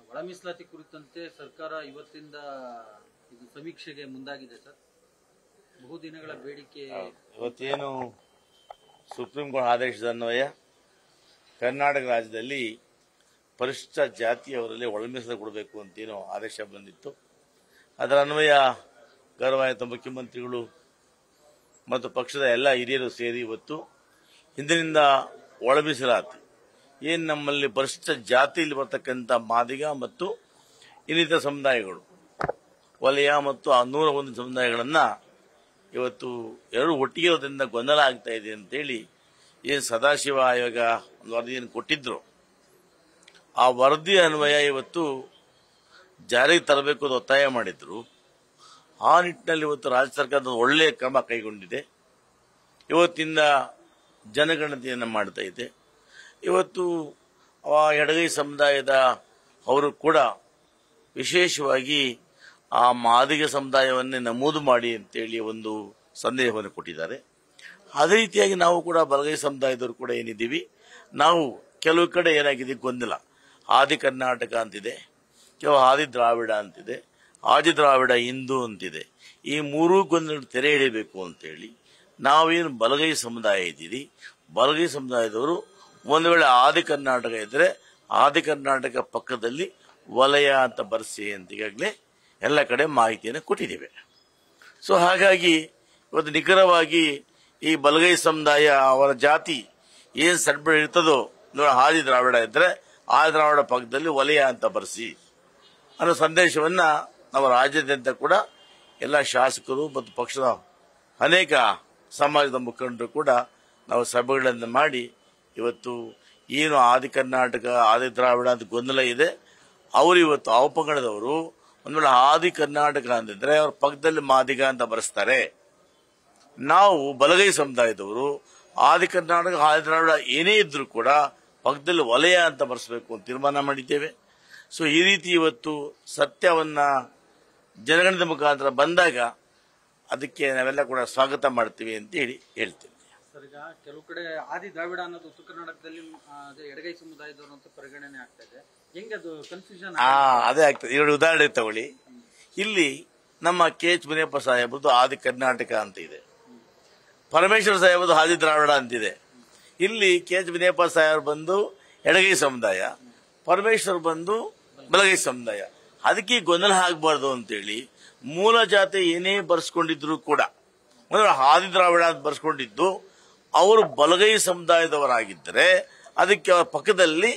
ಒಳ ಮೀಸಲಾತಿ ಕುರಿತಂತೆ ಸರ್ಕಾರ ಇವತ್ತಿಂದ ಇದು ಸಮೀಕ್ಷೆಗೆ ಮುಂದಾಗಿದೆ ಸರ್. ಬಹುದಿನಗಳ ಬೇಡಿಕೆ. ಇವತ್ತೇನು ಸುಪ್ರೀಂ ಕೋರ್ಟ್ ಆದೇಶದ ಅನ್ವಯ ಕರ್ನಾಟಕ ರಾಜ್ಯದಲ್ಲಿ ಪರಿಶಿಷ್ಟ ಜಾತಿಯವರಲ್ಲಿ ಒಳ ಮೀಸಲಾತಿ ಕೊಡಬೇಕು ಅಂತೇನೋ ಆದೇಶ ಬಂದಿತ್ತು. ಅದರ ಅನ್ವಯ ಗೌರವಾನ್ವಿತ ಮುಖ್ಯಮಂತ್ರಿಗಳು ಮತ್ತು ಪಕ್ಷದ ಎಲ್ಲ ಹಿರಿಯರು ಸೇರಿ ಇವತ್ತು ಹಿಂದಿನಿಂದ ಒಳ ಮೀಸಲಾತಿ ಏನು ನಮ್ಮಲ್ಲಿ ಪರಿಶಿಷ್ಟ ಜಾತಿಯಲ್ಲಿ ಬರ್ತಕ್ಕಂಥ ಮಾದಿಗ ಮತ್ತು ಇನ್ನಿತರ ಸಮುದಾಯಗಳು ವಲಯ ಮತ್ತು 101 ಸಮುದಾಯಗಳನ್ನು ಇವತ್ತು ಎರಡು ಒಟ್ಟಿಗೆ ಇರೋದ್ರಿಂದ ಗೊಂದಲ ಆಗ್ತಾ ಇದೆ ಅಂತೇಳಿ ಏನು ಸದಾಶಿವ ಆಯೋಗ ಒಂದು ವರದಿಯನ್ನು ಕೊಟ್ಟಿದ್ರು, ಆ ವರದಿ ಅನ್ವಯ ಇವತ್ತು ಜಾರಿಗೆ ತರಬೇಕು ಅಂತ ಒತ್ತಾಯ ಮಾಡಿದ್ರು. ಆ ನಿಟ್ಟಿನಲ್ಲಿ ಇವತ್ತು ರಾಜ್ಯ ಸರ್ಕಾರದ ಒಳ್ಳೆಯ ಕ್ರಮ ಕೈಗೊಂಡಿದೆ. ಇವತ್ತಿಂದ ಜನಗಣತಿಯನ್ನು ಮಾಡ್ತಾ ಇದೆ. ಇವತ್ತು ಎಡಗೈ ಸಮುದಾಯದ ಅವರು ಕೂಡ ವಿಶೇಷವಾಗಿ ಆ ಮಾದಿಗ ಸಮುದಾಯವನ್ನೇ ನಮೂದು ಮಾಡಿ ಅಂತೇಳಿ ಒಂದು ಸಂದೇಶವನ್ನು ಕೊಟ್ಟಿದ್ದಾರೆ. ಅದೇ ರೀತಿಯಾಗಿ ನಾವು ಕೂಡ ಬಲಗೈ ಸಮುದಾಯದವರು ಕೂಡ ಏನಿದ್ದೀವಿ, ನಾವು ಕೆಲವು ಕಡೆ ಏನಾಗಿದೆ ಗೊಂದಲ, ಆದಿ ಕರ್ನಾಟಕ ಅಂತಿದೆ, ಕೆಲವು ಆದಿ ದ್ರಾವಿಡ ಅಂತಿದೆ, ಆದಿ ದ್ರಾವಿಡ ಹಿಂದೂ ಅಂತಿದೆ. ಈ ಮೂರೂ ಗೊಂದಲ ತೆರೆ ಹಿಡಿಯಬೇಕು ಅಂತೇಳಿ ನಾವೇನು ಬಲಗೈ ಸಮುದಾಯ ಇದ್ದೀವಿ, ಬಲಗೈ ಸಮುದಾಯದವರು ಒಂದು ವೇಳೆ ಆದಿ ಕರ್ನಾಟಕ ಇದ್ದರೆ ಆದಿ ಕರ್ನಾಟಕ ಪಕ್ಕದಲ್ಲಿ ವಲಯ ಅಂತ ಬರೆಸಿ ಅಂತ ಈಗಾಗಲೇ ಎಲ್ಲ ಕಡೆ ಮಾಹಿತಿಯನ್ನು ಕೊಟ್ಟಿದ್ದೇವೆ. ಸೊ ಹಾಗಾಗಿ ಇವತ್ತು ನಿಖರವಾಗಿ ಈ ಬಲಗೈ ಸಮುದಾಯ ಅವರ ಜಾತಿ ಏನು ಸಡ್ಬಡ ಇರ್ತದೋ, ಆದಿ ದ್ರಾವಿಡ ಇದ್ದರೆ ಆದಿ ದ್ರಾವಿಡ ಪಕ್ಕದಲ್ಲಿ ವಲಯ ಅಂತ ಬರೆಸಿ ಅನ್ನೋ ಸಂದೇಶವನ್ನು ನಮ್ಮ ರಾಜ್ಯಾದ್ಯಂತ ಕೂಡ ಎಲ್ಲ ಶಾಸಕರು ಮತ್ತು ಪಕ್ಷದ ಅನೇಕ ಸಮಾಜದ ಮುಖಂಡರು ಕೂಡ ನಾವು ಸಭೆಗಳನ್ನು ಮಾಡಿ ಇವತ್ತು ಏನು ಆದಿ ಕರ್ನಾಟಕ ಆದಿ ದ್ರಾವಿಡ ಅಂತ ಗೊಂದಲ ಇದೆ, ಅವರು ಇವತ್ತು ಅವಪಂಗಡದವರು ಒಂದು ವೇಳೆ ಆದಿ ಕರ್ನಾಟಕ ಅಂತಿದ್ರೆ ಅವ್ರ ಪಕ್ಕದಲ್ಲಿ ಮಾದಿಗ ಅಂತ ಬರೆಸ್ತಾರೆ. ನಾವು ಬಲಗೈ ಸಮುದಾಯದವರು ಆದಿ ಕರ್ನಾಟಕ ಆದಿ ದ್ರಾವಿಡ ಏನೇ ಇದ್ರೂ ಕೂಡ ಪಕ್ಕದಲ್ಲಿ ವಲಯ ಅಂತ ಬರೆಸಬೇಕು ಅಂತ ತೀರ್ಮಾನ ಮಾಡಿದ್ದೇವೆ. ಸೊ ಈ ರೀತಿ ಇವತ್ತು ಸತ್ಯವನ್ನ ಜನಗಣತಿ ಮುಖಾಂತರ ಬಂದಾಗ ಅದಕ್ಕೆ ನಾವೆಲ್ಲ ಕೂಡ ಸ್ವಾಗತ ಮಾಡ್ತೀವಿ ಅಂತ ಹೇಳ್ತೀವಿ. ಸರ್, ಈಗ ಕೆಲವು ಕಡೆ ಆದಿ ದ್ರಾವಿಡ ಅನ್ನೋದು ಉತ್ತರ ಕರ್ನಾಟಕದಲ್ಲಿ ಎಡಗೈ ಸಮುದಾಯದವರು ಅಂತ ಪರಿಗಣನೆ ಆಗ್ತಾ ಇದೆ. ಹೆಂಗೆ ಅದು ಕನ್ಫ್ಯೂಷನ್? ಅದೇ ಆಗ್ತದೆ. ಎರಡು ಉದಾಹರಣೆ ತಗೊಳ್ಳಿ. ಇಲ್ಲಿ ನಮ್ಮ KH ಮುನಿಯಪ್ಪ ಸಾಹೇಬರದು ಆದಿ ಕರ್ನಾಟಕ ಅಂತ ಇದೆ, ಪರಮೇಶ್ವರ ಸಾಹೇಬರದು ಆದಿ ದ್ರಾವಿಡ ಅಂತಿದೆ. ಇಲ್ಲಿ KH ಮುನಿಯಪ್ಪ ಸಾಹೇಬರು ಬಂದು ಎಡಗೈ ಸಮುದಾಯ, ಪರಮೇಶ್ವರ್ ಬಂದು ಬಲಗೈ ಸಮುದಾಯ. ಅದಕ್ಕೆ ಗೊಂದಲ ಆಗಬಾರ್ದು ಅಂತೇಳಿ ಮೂಲ ಜಾತಿ ಏನೇ ಬರ್ಸ್ಕೊಂಡಿದ್ರು ಕೂಡ ಆದಿ ದ್ರಾವಿಡ ಅಂತ ಬರ್ಸ್ಕೊಂಡಿದ್ದು ಅವರು ಬಲಗೈ ಸಮುದಾಯದವರಾಗಿದ್ದರೆ ಅದಕ್ಕೆ ಅವರ ಪಕ್ಕದಲ್ಲಿ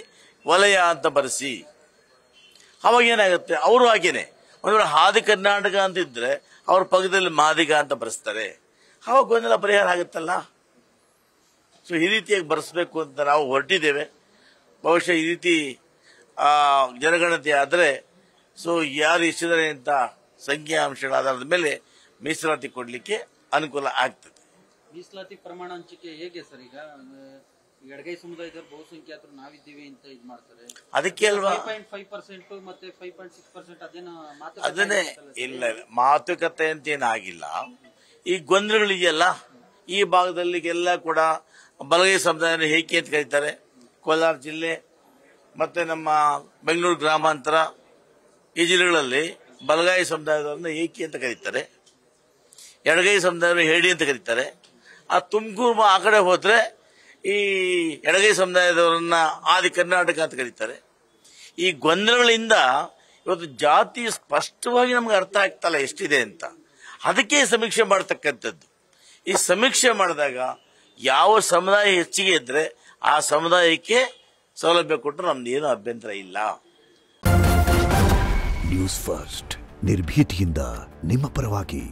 ವಲಯ ಅಂತ ಬರೆಸಿ. ಅವಾಗ ಏನಾಗುತ್ತೆ, ಅವರು ಹಾಗೇನೆ ಒಂದು ವೇಳೆ ಆದಿ ಕರ್ನಾಟಕ ಅಂತಿದ್ರೆ ಅವ್ರ ಪಕ್ಕದಲ್ಲಿ ಮಾದಿಗ ಅಂತ ಬರೆಸ್ತಾರೆ, ಅವಾಗ ಗೊಂದಲ ಪರಿಹಾರ ಆಗುತ್ತಲ್ಲ. ಸೊ ಈ ರೀತಿಯಾಗಿ ಬರೆಸಬೇಕು ಅಂತ ನಾವು ಹೊರಟಿದ್ದೇವೆ. ಬಹುಶಃ ಈ ರೀತಿ ಜನಗಣತಿ ಆದರೆ ಸೊ ಯಾರು ಎಷ್ಟಿದ್ದಾರೆ ಅಂತ ಸಂಖ್ಯಾಂಶಗಳ ಆಧಾರದ ಮೇಲೆ ಮೀಸಲಾತಿ ಕೊಡಲಿಕ್ಕೆ ಅನುಕೂಲ ಆಗ್ತದೆ. ಮೀಸಲಾತಿ ಪ್ರಮಾಣ ಹಂಚಿಕೆ ಹೇಗೆ ಸರ್? ಈಗ ಎಡಗೈ ಸಮುದಾಯದವರು ಬಹುಸಂಖ್ಯಾತರು ನಾವಿದ್ದೀವಿ ಅಂತ ಇದು ಮಾಡ್ತಾರೆ, ಅದಕ್ಕೆ ಅಲ್ವಾ 5.5% ಮತ್ತೆ 5.6% ಅದನ್ನೇ ಇಲ್ಲ ಮಾತುಕತೆ ಅಂತ ಏನಾಗಿಲ್ಲ. ಈ ಗೊಂದಲಗಳಿದೆಯಲ್ಲ, ಈ ಭಾಗದಲ್ಲಿ ಎಲ್ಲ ಕೂಡ ಬಲಗೈ ಸಮುದಾಯ ಹೇಗೆ ಅಂತ ಕರೀತಾರೆ. ಕೋಲಾರ ಜಿಲ್ಲೆ ಮತ್ತೆ ನಮ್ಮ ಬೆಂಗಳೂರು ಗ್ರಾಮಾಂತರ ಈ ಜಿಲ್ಲೆಗಳಲ್ಲಿ ಬಲಗೈ ಸಮುದಾಯದವರನ್ನ ಏಕಿ ಅಂತ ಕರೀತಾರೆ, ಎಡಗೈ ಸಮುದಾಯವನ್ನು ಹೇಳಿ ಅಂತ ಕರೀತಾರೆ. ಆ ತುಮಕೂರು ಆ ಕಡೆ ಹೋದ್ರೆ ಈ ಎಡಗೈ ಸಮುದಾಯದವರನ್ನ ಆದಿ ಕರ್ನಾಟಕ ಅಂತ ಕರೀತಾರೆ. ಈ ಗೊಂದಲಗಳಿಂದ ಇವತ್ತು ಜಾತಿ ಸ್ಪಷ್ಟವಾಗಿ ನಮ್ಗೆ ಅರ್ಥ ಆಗ್ತಲ್ಲ ಎಷ್ಟಿದೆ ಅಂತ. ಅದಕ್ಕೆ ಸಮೀಕ್ಷೆ ಮಾಡತಕ್ಕಂಥದ್ದು. ಈ ಸಮೀಕ್ಷೆ ಮಾಡಿದಾಗ ಯಾವ ಸಮುದಾಯ ಹೆಚ್ಚಿಗೆ ಇದ್ರೆ ಆ ಸಮುದಾಯಕ್ಕೆ ಸೌಲಭ್ಯ ಕೊಟ್ಟರೆ ನಮ್ದೇನು ಅಭ್ಯಂತರ ಇಲ್ಲ. ನ್ಯೂಸ್ ಫಸ್ಟ್ ನಿರ್ಭೀತಿಯಿಂದ ನಿಮ್ಮ ಪರವಾಗಿ.